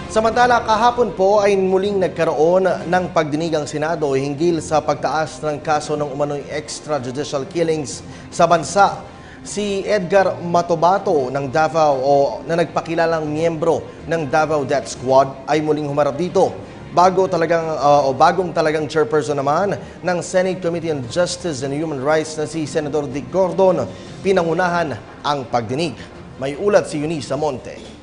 Samantala, kahapon po ay muling nagkaroon ng pagdinig ang Senado hinggil sa pagtaas ng kaso ng umano'y extrajudicial killings sa bansa. Si Edgar Matobato ng Davao o na nagpakilalang miyembro ng Davao Death Squad ay muling humarap dito. Bagong talagang chairperson naman ng Senate Committee on Justice and Human Rights na si Senador Dick Gordon, pinangunahan ang pagdinig. May ulat si Eunice Monte.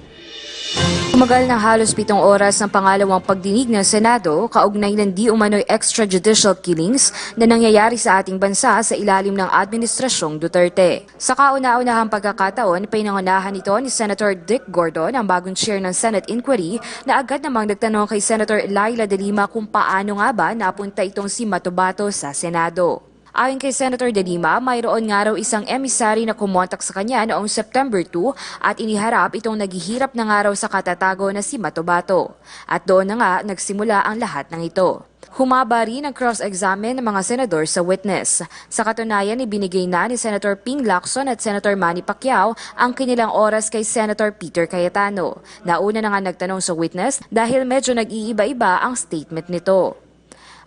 Tumagal ng halos 7 oras ang pangalawang pagdinig ng Senado kaugnay ng di umano'y extrajudicial killings na nangyayari sa ating bansa sa ilalim ng Administrasyong Duterte. Sa kauna-unahang pagkakataon, pinangunahan ito ni Senator Dick Gordon, ang bagong chair ng Senate Inquiry, na agad namang nagtanong kay Senator Laila De Lima kung paano nga ba napunta itong si Matobato sa Senado. Ayon kay Senator De Lima, mayroon nga raw isang emissary na kumontak sa kanya noong September 2 at iniharap itong naghihirap na nga raw sa katatago na si Matobato. At doon na nga nagsimula ang lahat ng ito. Humaba rin ang cross-examine ng mga senador sa witness. Sa katunayan, ibinigay na ni Senator Ping Lacson at Senator Manny Pacquiao ang kanilang oras kay Senator Peter Cayetano. Nauna na nga nagtanong sa witness dahil medyo nag-iiba-iba ang statement nito.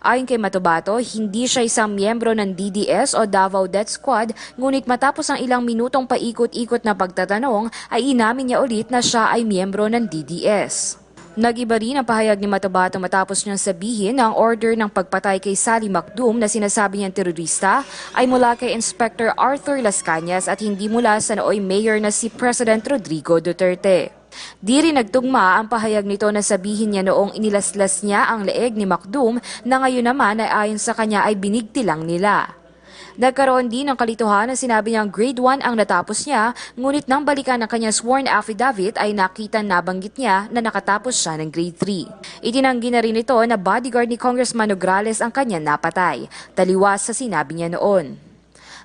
Ayon kay Matobato, hindi siya isang miyembro ng DDS o Davao Death Squad, ngunit matapos ang ilang minutong paikot-ikot na pagtatanong ay inamin niya ulit na siya ay miyembro ng DDS. Nag-iba rin ang pahayag ni Matobato matapos niyang sabihin na ang order ng pagpatay kay Sally Macdum na sinasabi niyang terorista ay mula kay Inspector Arthur Las Cañas at hindi mula sa nooy mayor na si President Rodrigo Duterte. Di rin nagtugma ang pahayag nito na sabihin niya noong inilaslas niya ang leeg ni Macdum na ngayon naman ay ayon sa kanya ay binigti lang nila. Nagkaroon din ng kalituhan na sinabi niyang grade 1 ang natapos niya, ngunit nang balikan ng kanyang sworn affidavit ay nakita nabanggit niya na nakatapos siya ng grade 3. Itinanggi na rin ito na bodyguard ni Congressman Nograles ang kanyang napatay, taliwas sa sinabi niya noon.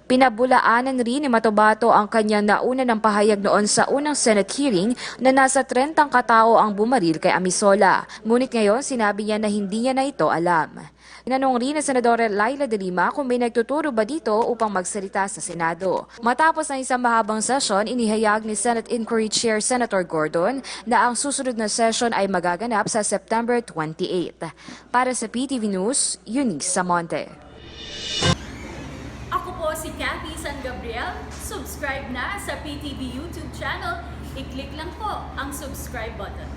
Pinabulaanan rin ni Matobato ang kanyang nauna ng pahayag noon sa unang Senate hearing na nasa 30 katao ang bumaril kay Amisola. Ngunit ngayon sinabi niya na hindi niya na ito alam. Inanong rin ni Senadora Laila De Lima kung may nagtuturo ba dito upang magsalita sa Senado. Matapos ang isang mahabang session, inihayag ni Senate Inquiry Chair Senator Gordon na ang susunod na session ay magaganap sa September 28. Para sa PTV News, Eunice Monte. Ako po si Cathy San Gabriel. Subscribe na sa PTV YouTube channel. I-click lang po ang subscribe button.